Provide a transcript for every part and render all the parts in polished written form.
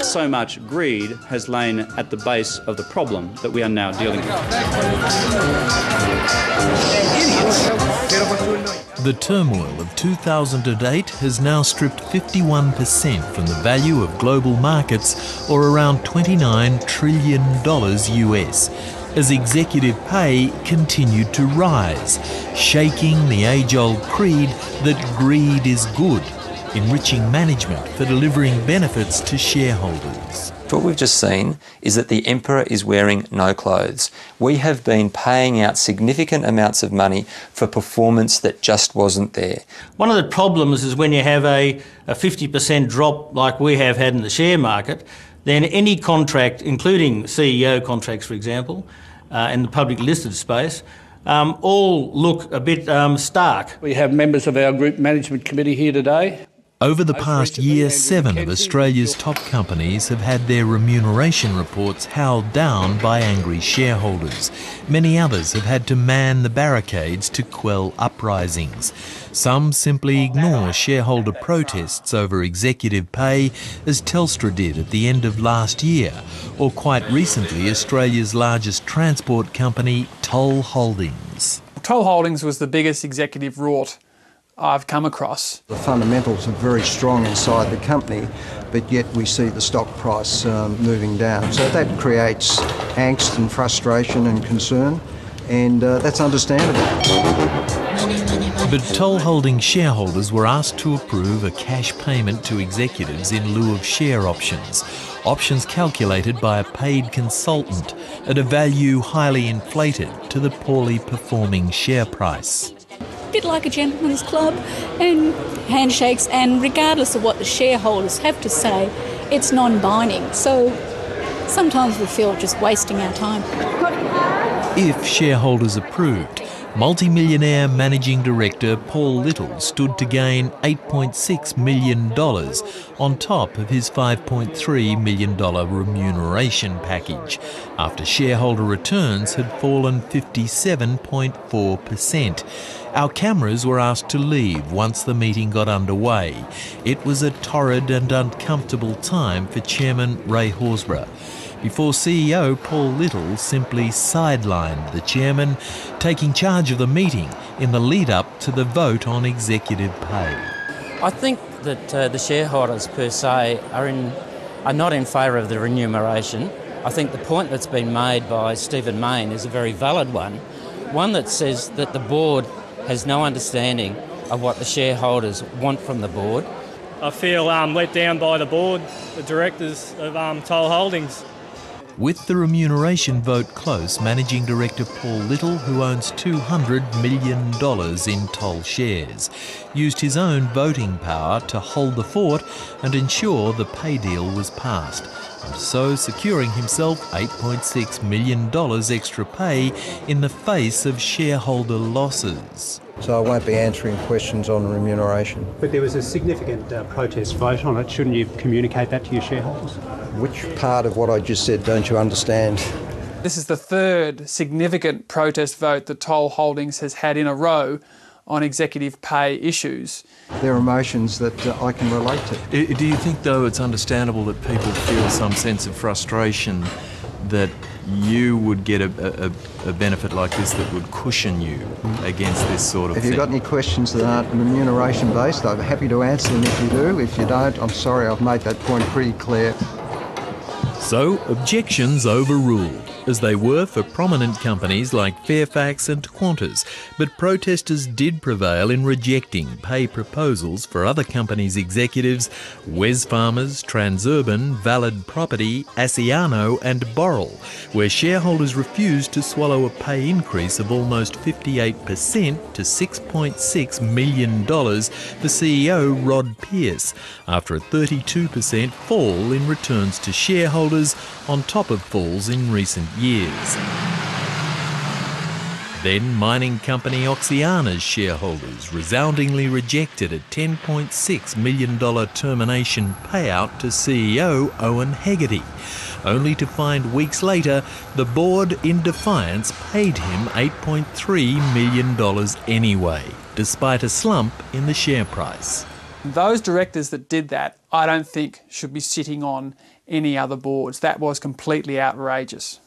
So much greed has lain at the base of the problem that we are now dealing with. The turmoil of 2008 has now stripped 51% from the value of global markets, or around $29 trillion US, as executive pay continued to rise, shaking the age-old creed that greed is good, enriching management for delivering benefits to shareholders. What we've just seen is that the emperor is wearing no clothes. We have been paying out significant amounts of money for performance that just wasn't there. One of the problems is when you have a 50% drop like we have had in the share market, then any contract, including CEO contracts, for example, in the public listed space, all look a bit stark. We have members of our group management committee here today. Over the past year, 7 of Australia's top companies have had their remuneration reports howled down by angry shareholders. Many others have had to man the barricades to quell uprisings. Some simply ignore shareholder protests over executive pay, as Telstra did at the end of last year, or quite recently Australia's largest transport company, Toll Holdings. Toll Holdings was the biggest executive rort I've come across. The fundamentals are very strong inside the company, but yet we see the stock price moving down. So that creates angst and frustration and concern, and that's understandable. But Toll Holdings shareholders were asked to approve a cash payment to executives in lieu of share options. Options calculated by a paid consultant at a value highly inflated to the poorly performing share price. A bit like a gentleman's club and handshakes, and regardless of what the shareholders have to say, it's non-binding. So sometimes we feel just wasting our time. If shareholders approved, multi-millionaire managing director Paul Little stood to gain $8.6 million on top of his $5.3 million remuneration package, after shareholder returns had fallen 57.4%. Our cameras were asked to leave once the meeting got underway. It was a torrid and uncomfortable time for Chairman Ray Horsburgh, before CEO Paul Little simply sidelined the chairman, taking charge of the meeting in the lead-up to the vote on executive pay. I think that the shareholders per se are not in favour of the remuneration. I think the point that's been made by Stephen Mayne is a very valid one that says that the board has no understanding of what the shareholders want from the board. I feel let down by the board, the directors of Toll Holdings. With the remuneration vote close, Managing Director Paul Little, who owns $200 million in Toll shares, used his own voting power to hold the fort and ensure the pay deal was passed, and so securing himself $8.6 million extra pay in the face of shareholder losses. So I won't be answering questions on remuneration. But there was a significant protest vote on it. Shouldn't you communicate that to your shareholders? Which part of what I just said don't you understand? This is the third significant protest vote that Toll Holdings has had in a row on executive pay issues. There are emotions that I can relate to. Do you think, though, it's understandable that people feel some sense of frustration that you would get a benefit like this that would cushion you against this sort of thing? If you've got any questions that aren't remuneration based, I'm happy to answer them if you do. If you don't, I'm sorry, I've made that point pretty clear. So, objections overruled, as they were for prominent companies like Fairfax and Qantas, but protesters did prevail in rejecting pay proposals for other companies' executives: Wesfarmers, Transurban, Valid Property, Asciano and Boral, where shareholders refused to swallow a pay increase of almost 58% to $6.6 million for CEO Rod Pearce, after a 32% fall in returns to shareholders, on top of falls in recent years. Then mining company Oxiana's shareholders resoundingly rejected a $10.6 million termination payout to CEO Owen Hegarty, only to find weeks later the board, in defiance, paid him $8.3 million anyway, despite a slump in the share price. Those directors that did that, I don't think should be sitting on any other boards. That was completely outrageous.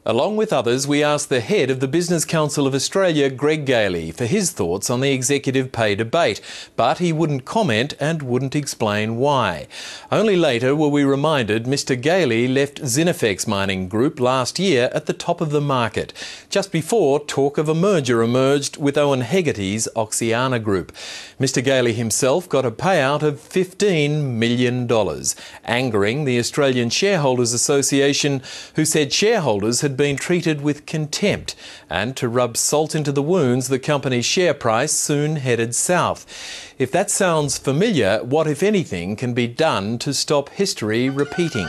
Along with others, we asked the head of the Business Council of Australia, Greg Gailey, for his thoughts on the executive pay debate, but he wouldn't comment and wouldn't explain why. Only later were we reminded Mr Gailey left Zinifex Mining Group last year at the top of the market, just before talk of a merger emerged with Owen Hegarty's Oxiana Group. Mr Gailey himself got a payout of $15 million, angering the Australian Shareholders Association, who said shareholders had been treated with contempt, and to rub salt into the wounds, the company's share price soon headed south. If that sounds familiar, what, if anything, can be done to stop history repeating?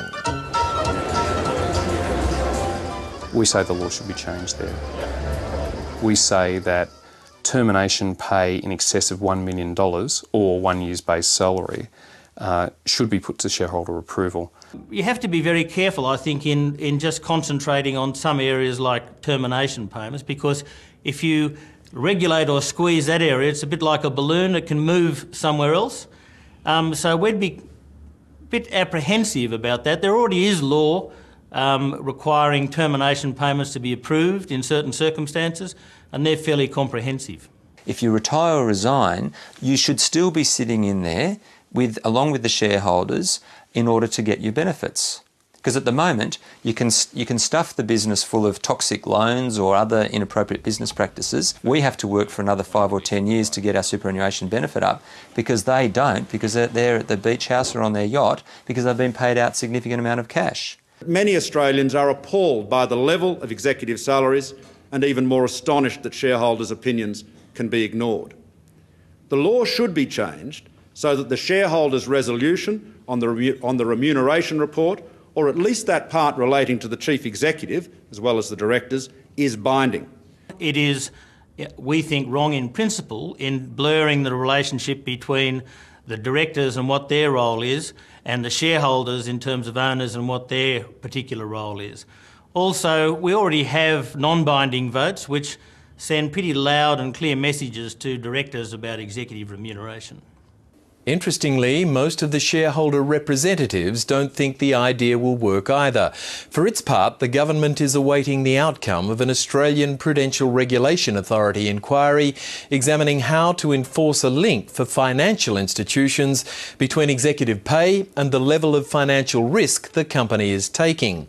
We say the law should be changed there. We say that termination pay in excess of $1 million or 1 year's base salary should be put to shareholder approval. You have to be very careful, I think, in just concentrating on some areas like termination payments, because if you regulate or squeeze that area, it's a bit like a balloon, it can move somewhere else. So we'd be a bit apprehensive about that. There already is law requiring termination payments to be approved in certain circumstances, and they're fairly comprehensive. If you retire or resign, you should still be sitting in there along with the shareholders in order to get your benefits. Because at the moment, you can stuff the business full of toxic loans or other inappropriate business practices. We have to work for another 5 or 10 years to get our superannuation benefit up, because they don't, because they're at the beach house or on their yacht, because they've been paid out a significant amount of cash. Many Australians are appalled by the level of executive salaries and even more astonished that shareholders' opinions can be ignored. The law should be changed so that the shareholders' resolution on the remuneration report, or at least that part relating to the chief executive as well as the directors, is binding. It is, we think, wrong in principle in blurring the relationship between the directors and what their role is and the shareholders in terms of owners and what their particular role is. Also, we already have non-binding votes which send pretty loud and clear messages to directors about executive remuneration. Interestingly, most of the shareholder representatives don't think the idea will work either. For its part, the government is awaiting the outcome of an Australian Prudential Regulation Authority inquiry examining how to enforce a link for financial institutions between executive pay and the level of financial risk the company is taking.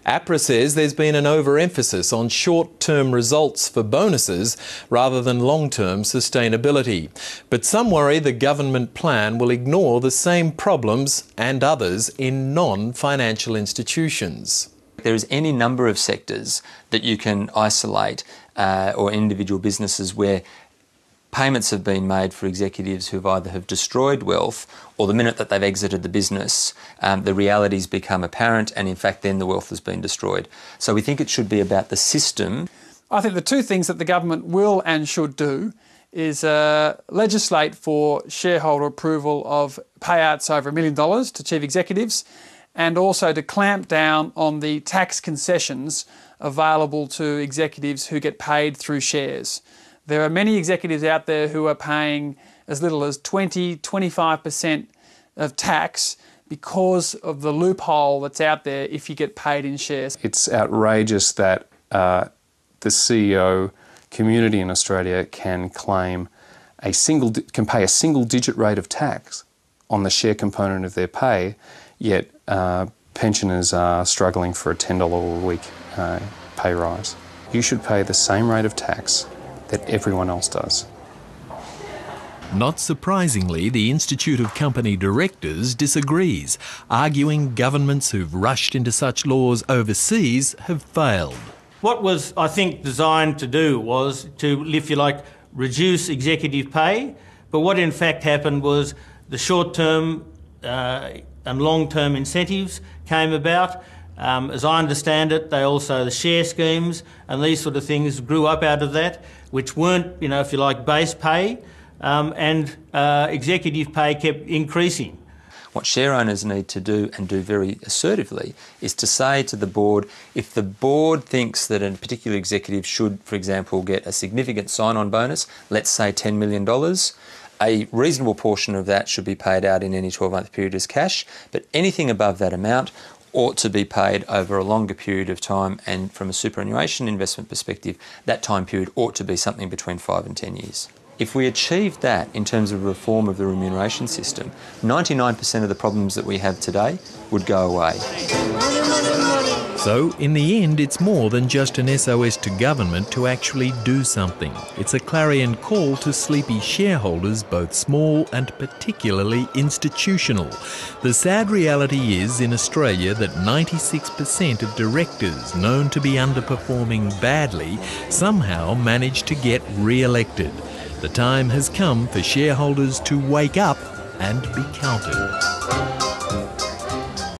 APRA says there's been an overemphasis on short-term results for bonuses rather than long-term sustainability. But some worry the government plan will ignore the same problems and others in non-financial institutions. There is any number of sectors that you can isolate or individual businesses where payments have been made for executives who either have destroyed wealth or the minute that they've exited the business, the realities become apparent and in fact then the wealth has been destroyed. So we think it should be about the system. I think the two things that the government will and should do is legislate for shareholder approval of payouts over $1 million to chief executives, and also to clamp down on the tax concessions available to executives who get paid through shares. There are many executives out there who are paying as little as 20–25% of tax because of the loophole that's out there if you get paid in shares. It's outrageous that the CEO community in Australia can pay a single-digit rate of tax on the share component of their pay, yet pensioners are struggling for a $10 a week pay rise. You should pay the same rate of tax that everyone else does. Not surprisingly, the Institute of Company Directors disagrees, arguing governments who've rushed into such laws overseas have failed. What was, I think, designed to do was to, if you like, reduce executive pay, but what in fact happened was the short-term and long-term incentives came about. As I understand it, the share schemes and these sort of things grew up out of that, which weren't, if you like, base pay, and executive pay kept increasing. What share owners need to do, and do very assertively, is to say to the board, if the board thinks that a particular executive should, for example, get a significant sign-on bonus, let's say $10 million, A reasonable portion of that should be paid out in any 12-month period as cash, but anything above that amount ought to be paid over a longer period of time, and from a superannuation investment perspective, that time period ought to be something between 5 and 10 years. If we achieved that in terms of reform of the remuneration system, 99% of the problems that we have today would go away. So, in the end, it's more than just an SOS to government to actually do something. It's a clarion call to sleepy shareholders, both small and particularly institutional. The sad reality is, in Australia, that 96% of directors known to be underperforming badly somehow manage to get re-elected. The time has come for shareholders to wake up and be counted.